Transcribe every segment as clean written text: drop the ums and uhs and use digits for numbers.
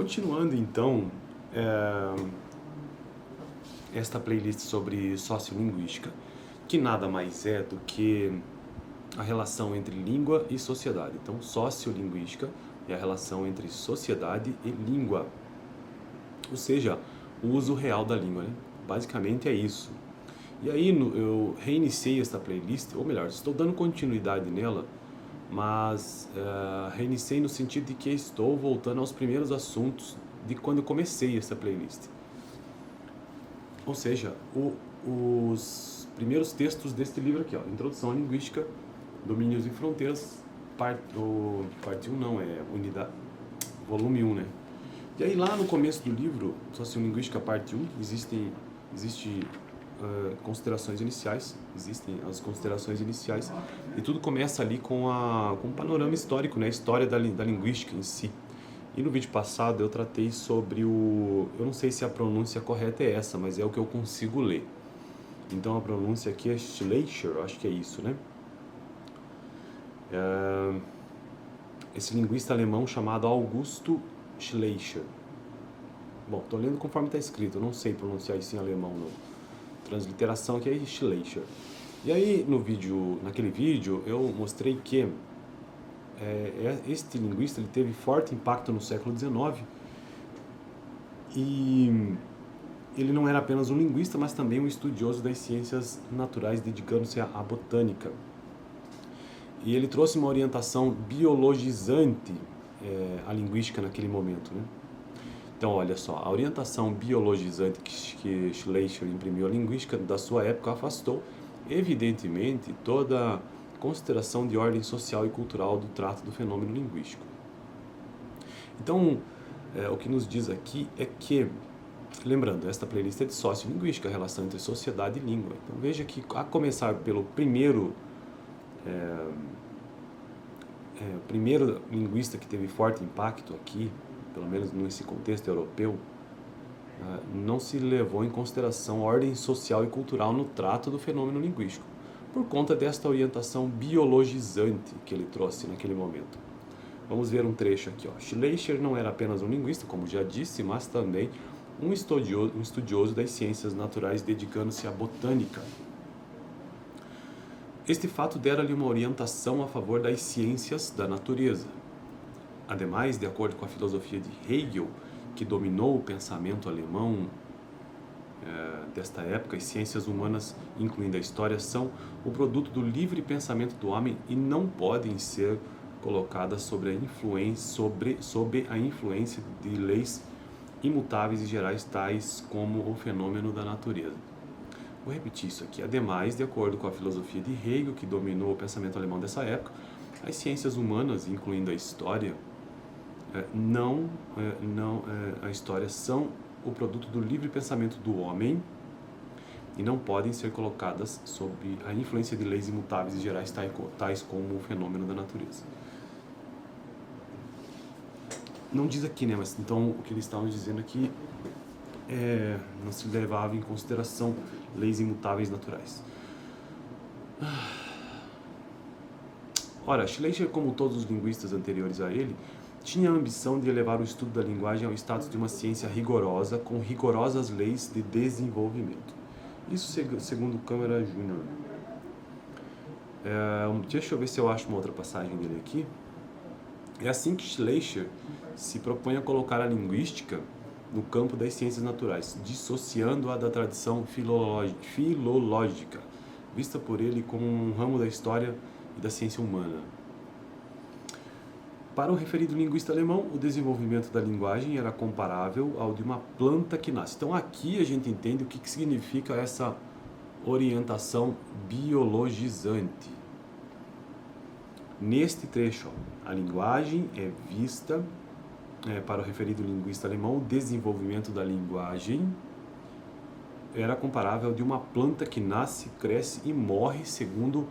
Continuando então, esta playlist sobre sociolinguística, que nada mais é do que a relação entre língua e sociedade. Então, sociolinguística é a relação entre sociedade e língua, ou seja, o uso real da língua, né? Basicamente é isso. E aí eu reiniciei esta playlist, ou melhor, estou dando continuidade nela, mas reiniciei no sentido de que estou voltando aos primeiros assuntos de quando eu comecei essa playlist. Ou seja, os primeiros textos deste livro aqui, ó, Introdução à Linguística, Domínios e Fronteiras, parte 1 não, volume 1, né? E aí lá no começo do livro, Sociolinguística, parte 1, existem considerações iniciais, existem as considerações iniciais, e tudo começa ali com um panorama histórico, né? A história da linguística em si. E no vídeo passado eu tratei sobre eu não sei se a pronúncia correta é essa, mas é o que eu consigo ler. Então a pronúncia aqui é Schleicher, acho que é isso, né? Esse linguista alemão chamado Augusto Schleicher. Bom, estou lendo conforme está escrito, eu não sei pronunciar isso em alemão, não. Transliteração aqui é Schleicher. E aí naquele vídeo eu mostrei que este linguista ele teve forte impacto no século XIX e ele não era apenas um linguista, mas também um estudioso das ciências naturais, dedicando-se à botânica. E ele trouxe uma orientação biologizante à linguística naquele momento, né? Então, olha só, a orientação biologizante que Schleicher imprimiu à linguística da sua época afastou, evidentemente, toda consideração de ordem social e cultural do trato do fenômeno linguístico. Então, o que nos diz aqui é que, lembrando, esta playlist é de sociolinguística, a relação entre sociedade e língua. Então, veja que, a começar pelo primeiro linguista que teve forte impacto aqui, pelo menos nesse contexto europeu, não se levou em consideração a ordem social e cultural no trato do fenômeno linguístico, por conta desta orientação biologizante que ele trouxe naquele momento. Vamos ver um trecho aqui, ó. Schleicher não era apenas um linguista, como já disse, mas também um estudioso das ciências naturais, dedicando-se à botânica. Este fato dera-lhe uma orientação a favor das ciências da natureza. Ademais, de acordo com a filosofia de Hegel, que dominou o pensamento alemão desta época, as ciências humanas, incluindo a história, são o produto do livre pensamento do homem e não podem ser colocadas sob a influência de leis imutáveis e gerais, tais como o fenômeno da natureza. Vou repetir isso aqui. Ademais, de acordo com a filosofia de Hegel, que dominou o pensamento alemão dessa época, as ciências humanas, incluindo a história, a história são o produto do livre pensamento do homem e não podem ser colocadas sob a influência de leis imutáveis e gerais, tais como o fenômeno da natureza. Não diz aqui, né? Mas então o que eles estavam dizendo aqui não se levava em consideração leis imutáveis naturais. Ora, Schleicher, como todos os linguistas anteriores a ele, tinha a ambição de elevar o estudo da linguagem ao status de uma ciência rigorosa, com rigorosas leis de desenvolvimento. Isso segundo Câmara Júnior. Deixa eu ver se eu acho uma outra passagem dele aqui. É assim que Schleicher se propõe a colocar a linguística no campo das ciências naturais, dissociando-a da tradição filológica, vista por ele como um ramo da história e da ciência humana. Para o referido linguista alemão, o desenvolvimento da linguagem era comparável ao de uma planta que nasce. Então aqui a gente entende o que significa essa orientação biologizante. Neste trecho, a linguagem é vista, para o referido linguista alemão, o desenvolvimento da linguagem era comparável ao de uma planta que nasce, cresce e morre segundo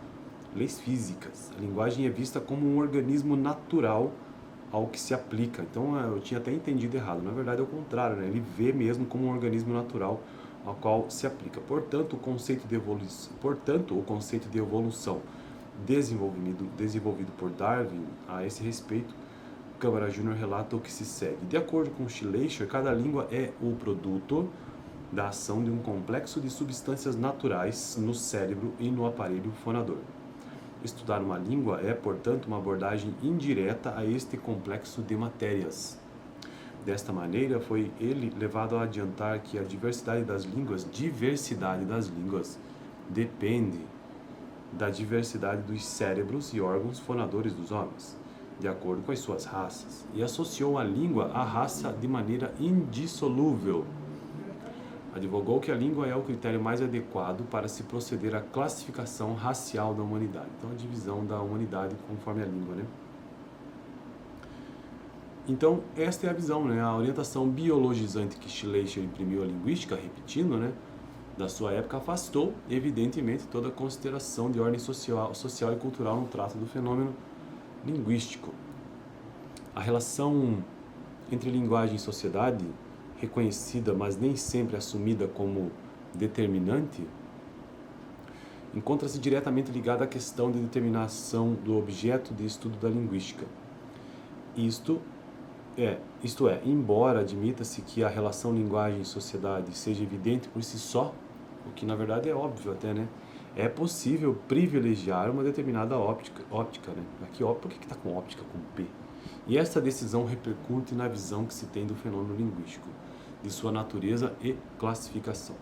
leis físicas. A linguagem é vista como um organismo natural ao que se aplica. Então eu tinha até entendido errado. Na verdade é o contrário, né? Ele vê mesmo como um organismo natural ao qual se aplica. Portanto, o conceito de evolução desenvolvido por Darwin a esse respeito Câmara Júnior relata o que se segue. De acordo com Schleicher, cada língua é o produto da ação de um complexo de substâncias naturais no cérebro e no aparelho fonador. Estudar uma língua é, portanto, uma abordagem indireta a este complexo de matérias. Desta maneira, foi ele levado a adiantar que a diversidade das línguas depende da diversidade dos cérebros e órgãos fonadores dos homens, de acordo com as suas raças, e associou a língua à raça de maneira indissolúvel. Advogou que a língua é o critério mais adequado para se proceder à classificação racial da humanidade. Então, a divisão da humanidade conforme a língua, né? Então, esta é a visão, né? A orientação biologizante que Schleicher imprimiu à linguística, repetindo, né, da sua época, afastou, evidentemente, toda a consideração de ordem social e cultural no trato do fenômeno linguístico. A relação entre linguagem e sociedade, reconhecida, mas nem sempre assumida como determinante, encontra-se diretamente ligada à questão de determinação do objeto de estudo da linguística. Isto é, embora admita-se que a relação linguagem e sociedade seja evidente por si só, o que na verdade é óbvio até, né? É possível privilegiar uma determinada óptica, né? Aqui, por que está com óptica com P? E esta decisão repercute na visão que se tem do fenômeno linguístico, de sua natureza e classificação.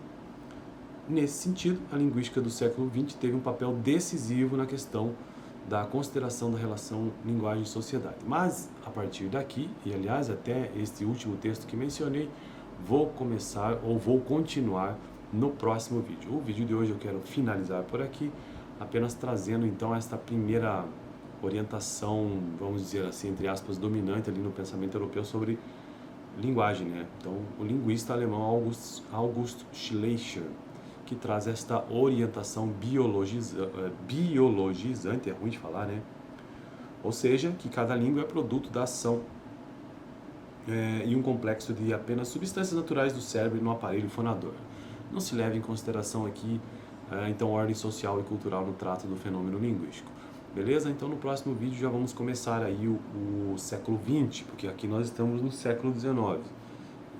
Nesse sentido, a linguística do século XX teve um papel decisivo na questão da consideração da relação linguagem e sociedade. Mas, a partir daqui, e aliás até este último texto que mencionei, vou continuar no próximo vídeo. O vídeo de hoje eu quero finalizar por aqui, apenas trazendo então esta primeira orientação, vamos dizer assim, entre aspas, dominante ali no pensamento europeu sobre linguagem, né? Então, o linguista alemão August Schleicher, que traz esta orientação biologizante, é ruim de falar, né? Ou seja, que cada língua é produto da ação e um complexo de apenas substâncias naturais do cérebro e no aparelho fonador. Não se leva em consideração aqui, então, ordem social e cultural no trato do fenômeno linguístico. Beleza? Então, no próximo vídeo já vamos começar aí o século XX, porque aqui nós estamos no século XIX.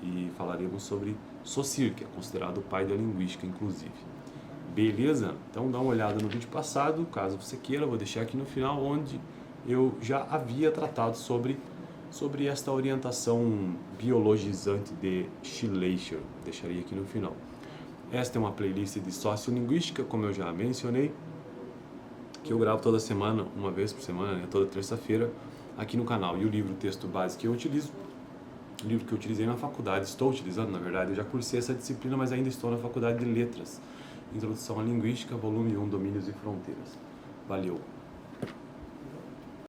E falaremos sobre Saussure, que é considerado o pai da linguística, inclusive. Beleza? Então dá uma olhada no vídeo passado, caso você queira, vou deixar aqui no final, onde eu já havia tratado sobre esta orientação biologizante de Schleicher. Deixaria aqui no final. Esta é uma playlist de sociolinguística, como eu já mencionei, que eu gravo toda semana, uma vez por semana, né, toda terça-feira, aqui no canal. E o livro texto base que eu utilizo, o livro que eu utilizei na faculdade, estou utilizando, na verdade, eu já cursei essa disciplina, mas ainda estou na faculdade de Letras. Introdução à Linguística, volume 1, Domínios e Fronteiras. Valeu!